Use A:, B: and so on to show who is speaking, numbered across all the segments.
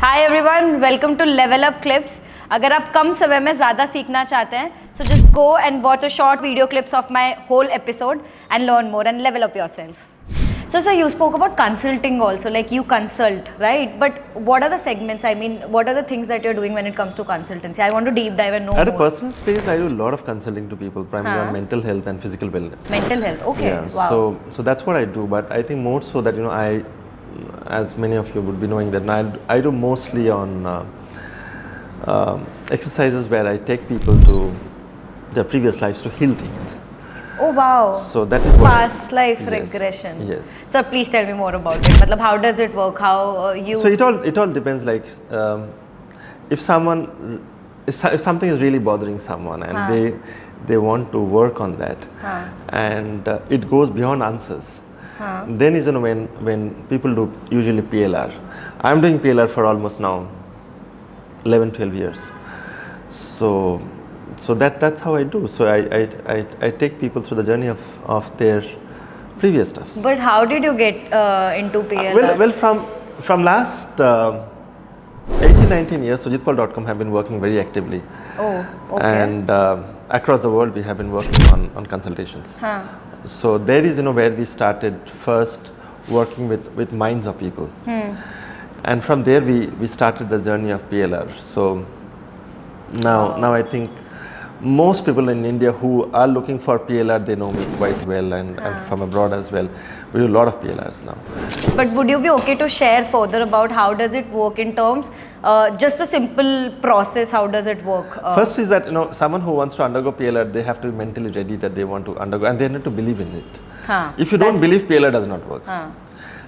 A: Hi everyone, welcome to Level Up Clips. अगर आप कम समय में ज़्यादा सीखना चाहते हैं, so just go and watch a short video clips of my whole episode and learn more and level up yourself. So sir, you spoke about consulting also, like you consult, right? But what are the segments? I mean, what are the things that you're doing when it comes to consultancy? I want to deep dive and know
B: At
A: more.
B: a personal space, I do a lot of consulting to people, primarily on mental health and physical wellness.
A: Mental health, okay.
B: Yeah,
A: wow.
B: so that's what I do. But I think more so that I, as many of you would be knowing, that I do mostly on exercises where I take people to their previous lives to heal things.
A: Oh wow.
B: So that is what
A: Past life regression.
B: Yes.
A: So please tell me more about it. Matlab, how does it work? How you?
B: So it all depends. Like if something is really bothering someone and they want to work on that, and it goes beyond answers. Then is when people do usually PLR. I'm doing PLR for almost now 11-12 years. So that's how I do. So I take people through the journey of their previous stuffs.
A: But how did you get into PLR?
B: Well, from last 18-19 years, Sujit.com have been working very actively.
A: Oh, okay.
B: And across the world, we have been working on consultations. So there is where we started first working with minds of people. And from there we started the journey of PLR. So now I think most people in India who are looking for PLR, they know me quite well, and from abroad as well. We do a lot of PLRs now.
A: But would you be okay to share further about how does it work in terms, just a simple process, how does it work?
B: First is that someone who wants to undergo PLR, they have to be mentally ready that they want to undergo, and they need to believe in it. If you don't believe, PLR does not work.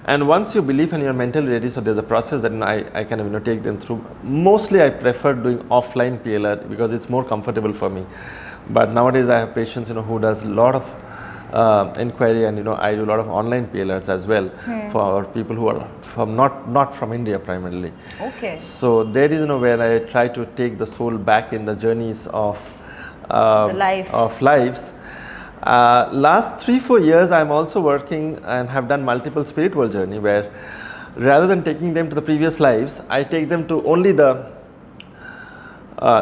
B: And once you believe and you're mentally ready, so there's a process that I can take them through. Mostly I prefer doing offline PLR because it's more comfortable for me. But nowadays I have patients who does a lot of inquiry, and I do a lot of online PLRs as well for people who are from not from India primarily.
A: Okay.
B: So there is where I try to take the soul back in the journeys of lives. Last 3-4 years, I'm also working and have done multiple spiritual journey where rather than taking them to the previous lives, I take them to only the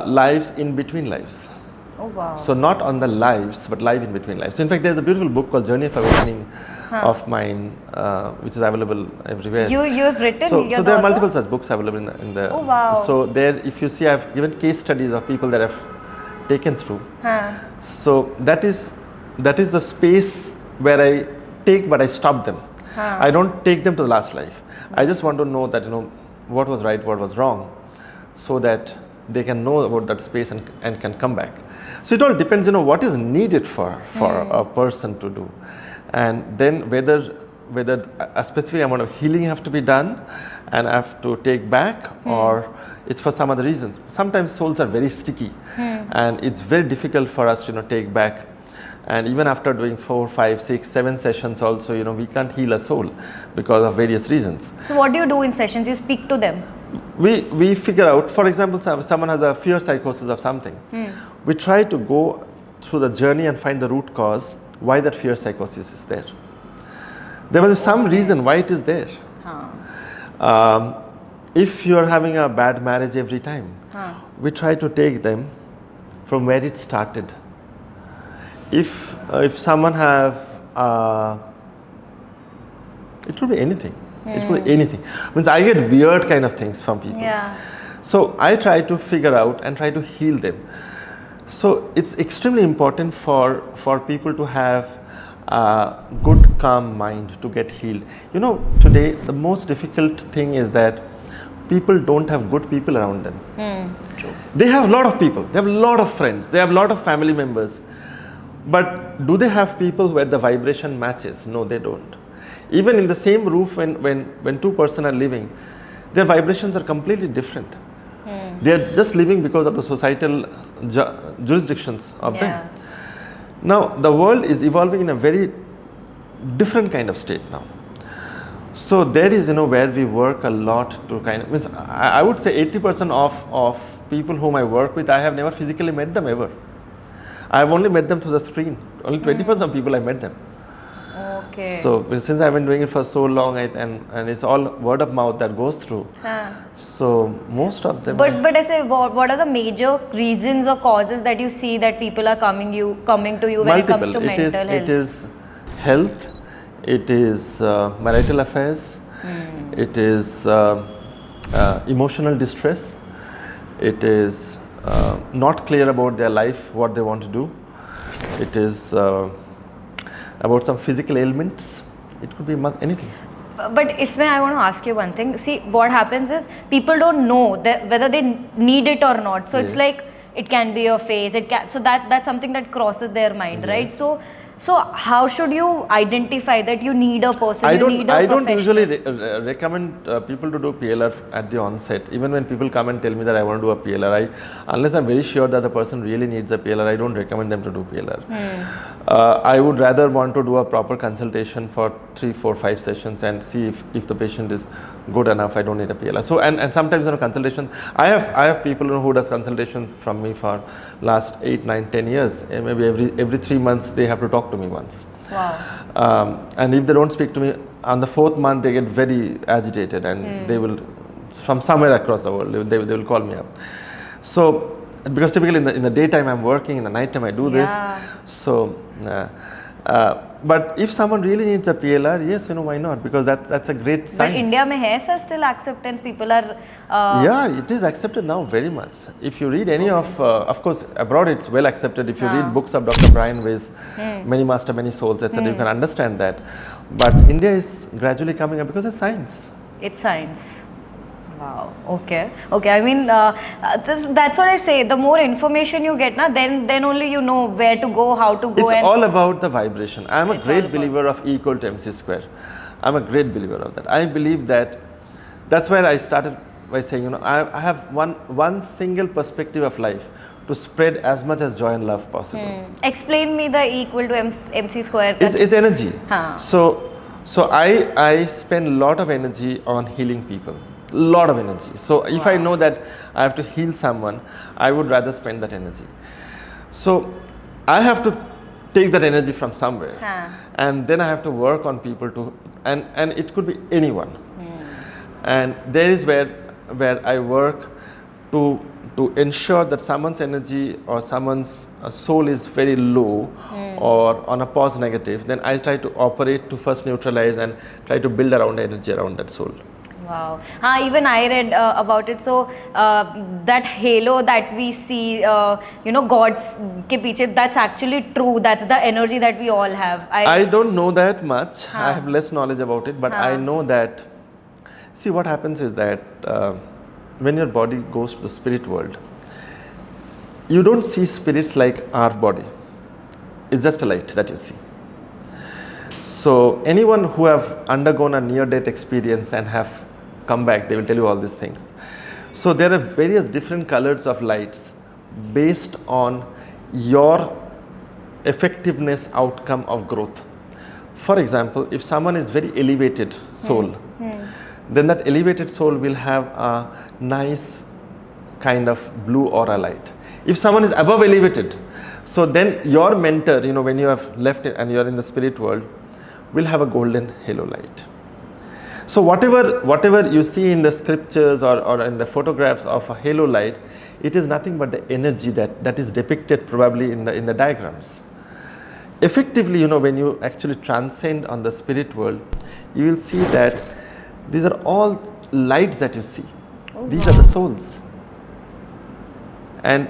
B: lives in between lives.
A: Oh wow.
B: So not on the lives, but live in between lives. So in fact, there's a beautiful book called Journey of Awakening of mine, which is available everywhere.
A: You have written.
B: So there are multiple such books available in the.
A: Oh wow.
B: So there, if you see, I've given case studies of people that I've taken through. So that is the space where I take, but I stop them. I don't take them to the last life. I just want to know that what was right, what was wrong, so that they can know about that space and can come back. So it all depends, what is needed for a person to do, and then whether a specific amount of healing have to be done and have to take back, or it's for some other reasons. Sometimes souls are very sticky, and it's very difficult for us to take back. And even after doing 4, 5, 6, 7 sessions also, we can't heal a soul because of various reasons.
A: So what do you do in sessions? You speak to them?
B: We figure out, for example, someone has a fear psychosis of something. We try to go through the journey and find the root cause why that fear psychosis is there. There was some reason why it is there. If you are having a bad marriage every time, we try to take them from where it started. If someone have, it could be anything. It could be anything. Means I get weird kind of things from people. So I try to figure out and try to heal them. So it's extremely important for people to have a good, calm mind to get healed. Today the most difficult thing is that people don't have good people around them. True. They have a lot of people. They have a lot of friends. They have a lot of family members. But do they have people where the vibration matches? No, they don't. Even in the same roof, when two persons are living, their vibrations are completely different. They are just living because of the societal jurisdictions of them. Now, the world is evolving in a very different kind of state now. So there is, where we work a lot to means I would say 80% of people whom I work with, I have never physically met them ever. I have only met them through the screen. Only 20% of people I met them.
A: Okay.
B: So since I've been doing it for so long, and it's all word of mouth that goes through. So most of them.
A: But I say, what are the major reasons or causes that you see that people are coming to you when it comes to mental health?
B: It is health. It is marital affairs. It is emotional distress. It is not clear about their life, what they want to do. It is about some physical ailments. It could be anything.
A: But Ismail, I want to ask you one thing. See, what happens is people don't know that whether they need it or not. So it's like it can be your phase. It can. So that's something that crosses their mind, right? So how should you identify that you need a person?
B: I don't usually recommend people to do PLR at the onset. Even when people come and tell me that I want to do a PLR, unless I'm very sure that the person really needs a PLR, I don't recommend them to do PLR. I would rather want to do a proper consultation for 3, 4, 5 sessions and see if the patient is good enough. I don't need a PLR. So and sometimes in a consultation, I have people who does consultation from me for last 8, 9, 10 years. Maybe every 3 months they have to talk to me once.
A: Wow.
B: And if they don't speak to me on the 4th month, they get very agitated, and they will, from somewhere across the world, they will call me up. So because typically in the daytime I'm working, in the nighttime I do this. So but if someone really needs a PLR, yes, why not? Because that's a great science.
A: But India mein hai sir still acceptance? People are.
B: Yeah, it is accepted now very much. If you read any of course abroad it's well accepted. If you read books of Dr. Brian Weiss, Many Master, Many Souls, etc., you can understand that. But India is gradually coming up because it's science.
A: It's science. Wow. Okay. I mean, that's what I say. The more information you get, then only you know where to go, how to go.
B: It's all about the vibration. I am a great believer of E equal to MC square. I'm a great believer of that. I believe that. That's where I started by saying, I have one single perspective of life, to spread as much as joy and love possible.
A: Explain me the E equal to MC square.
B: It's energy. So I spend a lot of energy on healing people. Lot of energy. So if I know that I have to heal someone, I would rather spend that energy. So I have to take that energy from somewhere, and then I have to work on people and it could be anyone. And there is where I work to ensure that someone's energy or someone's soul is very low or on a pause negative. Then I try to operate to first neutralize and try to build around energy around that soul.
A: Wow. Even I read about it. So that halo that we see, God's ke piche, that's actually true. That's the energy that we all have.
B: I don't know that much. I have less knowledge about it, but I know that. See, what happens is that when your body goes to the spirit world, you don't see spirits like our body. It's just a light that you see. So anyone who have undergone a near-death experience and have come back, they will tell you all these things. So there are various different colors of lights based on your effectiveness outcome of growth. For example, if someone is very elevated soul, then that elevated soul will have a nice kind of blue aura light. If someone is above elevated, so then your mentor, when you have left and you are in the spirit world, will have a golden halo light. So whatever you see in the scriptures or in the photographs of a halo light, it is nothing but the energy that is depicted probably in the diagrams. Effectively, when you actually transcend on the spirit world, you will see that these are all lights that you see. These are the souls. And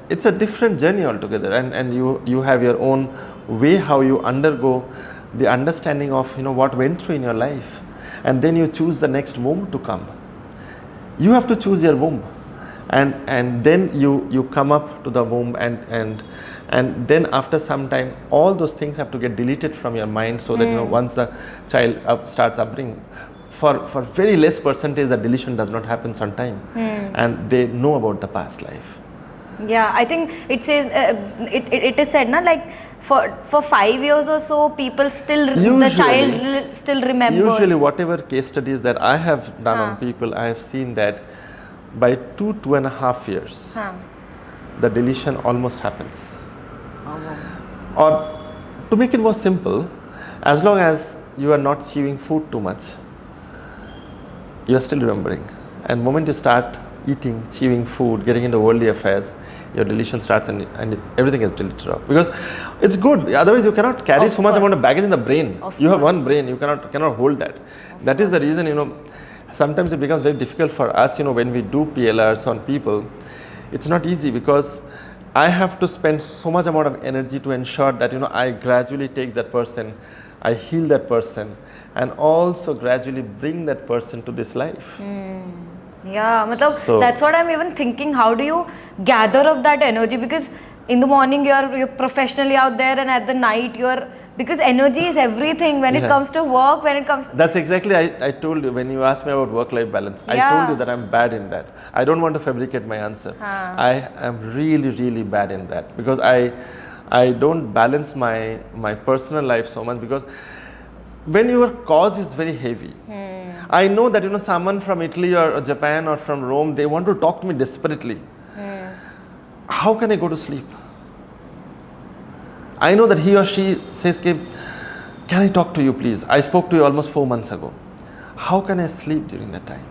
B: it's a different journey altogether, and you have your own way how you undergo the understanding of what went through in your life, and then you choose the next womb to come. You have to choose your womb, and then you come up to the womb, and then after some time all those things have to get deleted from your mind, so that once the child starts upbringing, for very less percentage the deletion does not happen sometime, and they know about the past life.
A: Yeah, I think it says it is said like for 5 years or so, people still the child still remembers.
B: Usually, whatever case studies that I have done on people, I have seen that by 2.5 years, the deletion almost happens. Or to make it more simple, As long as you are not chewing food too much, you are still remembering. And the moment you start eating, chewing food, getting into worldly affairs, your deletion starts and everything is deleted off. Because it's good. Otherwise, you cannot carry so much amount of baggage in the brain. You have one brain. You cannot hold that. That is the reason, sometimes it becomes very difficult for us, when we do PLRs on people. It's not easy because I have to spend so much amount of energy to ensure that, I gradually take that person, I heal that person, and also gradually bring that person to this life.
A: Yeah, that's what I'm even thinking. How do you gather up that energy? Because in the morning you're professionally out there, and at the night because energy is everything when it comes to work, when it comes...
B: That's exactly, I told you when you asked me about work-life balance. I told you that I'm bad in that. I don't want to fabricate my answer. I am really, really bad in that because I don't balance my personal life so much, because when your cause is very heavy, I know that someone from Italy or Japan or from Rome, they want to talk to me desperately. How can I go to sleep? I know that he or she says, can I talk to you please? I spoke to you almost 4 months ago. How can I sleep during that time?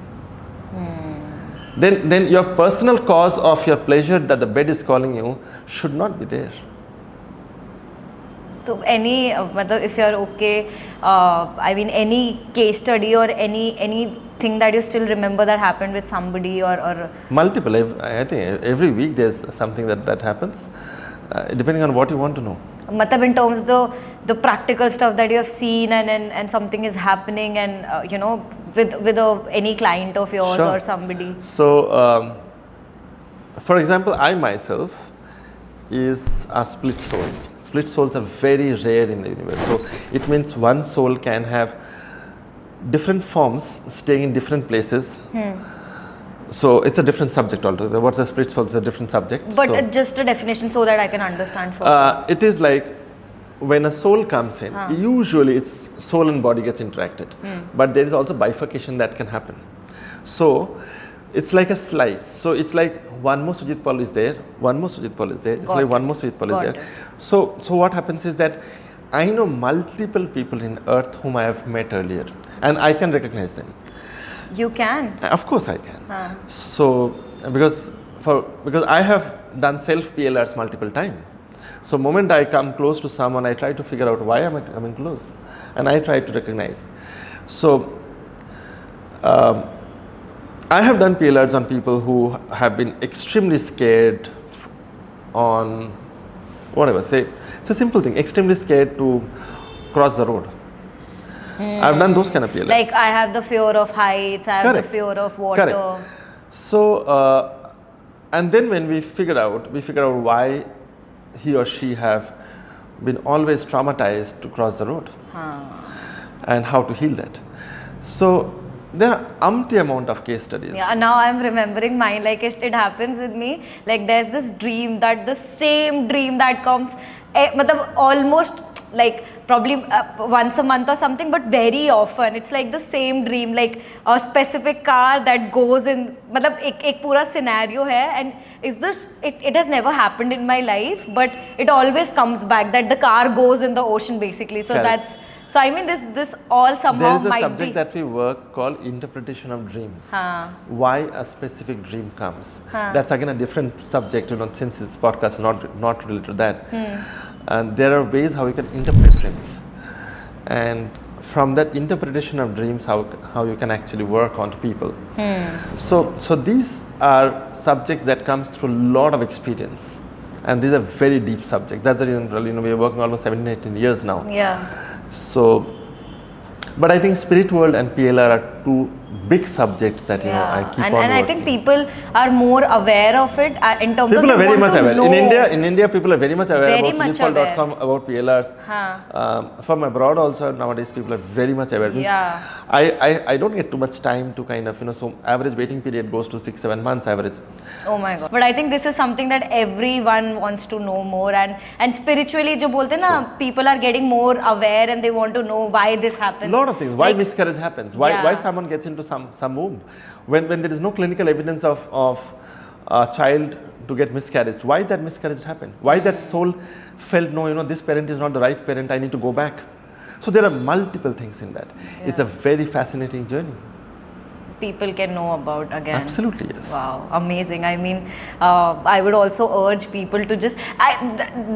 B: Then your personal cause of your pleasure that the bed is calling you should not be there.
A: So if you're okay, any case study or anything that you still remember that happened with somebody or
B: multiple. I think every week there's something that happens, depending on what you want to know.
A: In terms of the practical stuff that you have seen and something is happening and with any client of yours or somebody.
B: So, for example, I myself is a split soul. Split souls are very rare in the universe. So it means one soul can have different forms staying in different places. So it's a different subject altogether. What's a split soul is a different subject.
A: But just a definition so that I can understand further.
B: It is like when a soul comes in, usually it's soul and body gets interacted. But there is also bifurcation that can happen. So it's like a slice. So it's like one more Sujit Paul is there, one more Sujit Paul is there. It's like one more Sujit Paul is there. So what happens is that I know multiple people in Earth whom I have met earlier, and I can recognize them.
A: You can?
B: Of course I can. So because I have done self PLRs multiple times. So moment I come close to someone, I try to figure out why am I coming close, and I try to recognize. So I have done PLRs on people who have been extremely scared on whatever, say it's a simple thing, extremely scared to cross the road. I've done those kind of PLRs.
A: Like I have the fear of heights, I have the fear of water.
B: Correct. So, and then when we figured out why he or she have been always traumatized to cross the road and how to heal that. So there are umpty amount of case studies.
A: Yeah, now I'm remembering mine. Like it happens with me. Like there's this dream, that the same dream that comes, almost like probably once a month or something, but very often. It's like the same dream, like a specific car that goes in. एक पूरा scenario है, and it has never happened in my life, but it always comes back that the car goes in the ocean basically. So
B: Correct.
A: So I mean this all somehow might be.
B: There is a subject that we work called interpretation of dreams. Why a specific dream comes. That's again a different subject, since this podcast is not related to that. And there are ways how you can interpret dreams. And from that interpretation of dreams, how you can actually work on people. So these are subjects that comes through a lot of experience. And these are very deep subjects. That's the reason we are working almost 17-18 years now.
A: Yeah.
B: So, but I think spirit world and PLR are two big subjects that I keep on working.
A: And I think people are more aware of it in terms
B: people
A: of
B: are very much aware. In India, people are very much aware about sujitpaul.com, about PLRs. From abroad also nowadays, people are very much aware. I don't get too much time to kind of so average waiting period goes to 6-7 months average.
A: Oh my god! But I think this is something that everyone wants to know more, and spiritually, जो बोलते ना, people are getting more aware and they want to know why this happens.
B: Lot of things. Why miscarriage happens? Why someone gets into some womb when there is no clinical evidence of a child to get miscarriage. Why that miscarriage happened? Why that soul felt no, this parent is not the right parent. I need to go back. So there are multiple things in that. It's a very fascinating journey.
A: People can know about again.
B: Absolutely, yes.
A: Wow, amazing. I mean, I would also urge people to just.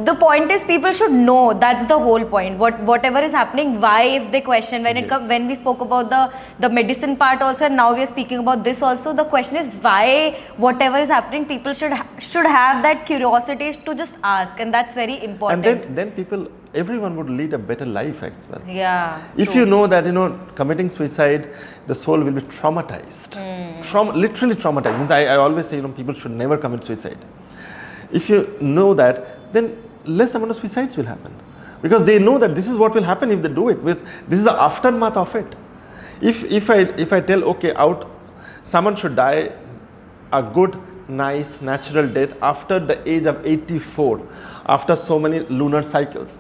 A: The point is, people should know. That's the whole point. Whatever is happening, why? If they question when it comes, when we spoke about the medicine part also, and now we are speaking about this also. The question is why. Whatever is happening, people should have that curiosity to just ask, and that's very important.
B: And then people. Everyone would lead a better life as well.
A: Yeah.
B: If you know that committing suicide, the soul will be traumatized. Literally traumatized. Means I always say people should never commit suicide. If you know that, then less amount of suicides will happen, because they know that this is what will happen if they do it. This is the aftermath of it. If I tell someone should die a good, nice, natural death after the age of 84, after so many lunar cycles.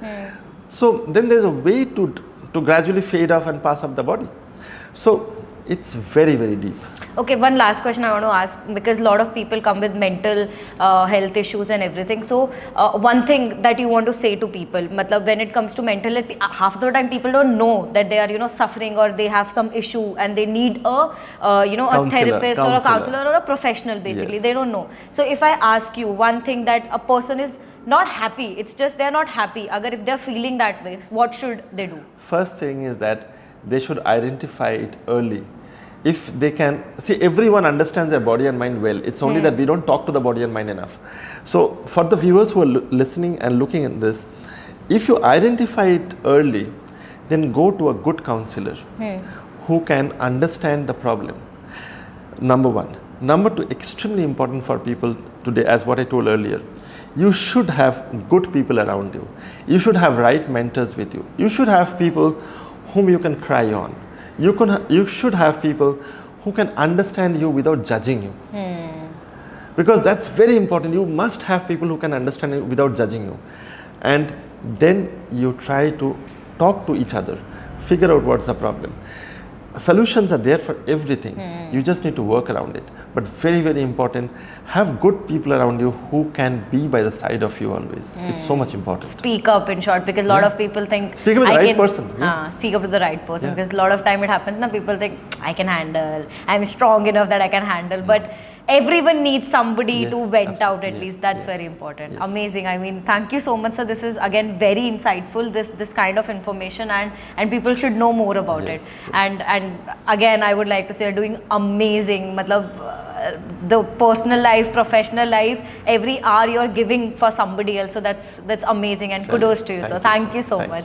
B: So then there's a way to gradually fade off and pass up the body. So it's very, very deep.
A: Okay, one last question I want to ask, because a lot of people come with mental health issues and everything. So one thing that you want to say to people, when it comes to mental health, half the time people don't know that they are suffering or they have some issue and they need a a therapist or a counselor or a professional basically.
B: Yes.
A: They don't know. So if I ask you one thing, that a person is not happy, it's just they're not happy. If they're feeling that way, what should they do?
B: First thing is that they should identify it early. If they can see, everyone understands their body and mind well. It's only that we don't talk to the body and mind enough. So for the viewers who are listening and looking at this, if you identify it early, then go to a good counselor who can understand the problem. Number one. Number two, extremely important for people today, as what I told earlier, you should have good people around you. You should have right mentors with you. You should have people whom you can cry on. You should have people who can understand you without judging you. Because that's very important. You must have people who can understand you without judging you. And then you try to talk to each other, figure out what's the problem. Solutions are there for everything. You just need to work around it. But very, very important, have good people around you who can be by the side of you always. It's so much important.
A: Speak up, in short, because a lot of people think
B: speak up with the right person.
A: Speak up with the right person, because a lot of time it happens now, people think I can handle, I'm strong enough that I can handle, but everyone needs somebody to vent out at least. That's very important. Amazing. I mean, thank you so much, sir. This is again very insightful, this kind of information, and people should know more about it. And again, I would like to say you're doing amazing. The personal life, professional life, every hour you're giving for somebody else. So that's amazing, and kudos to you, sir. Thank you so much.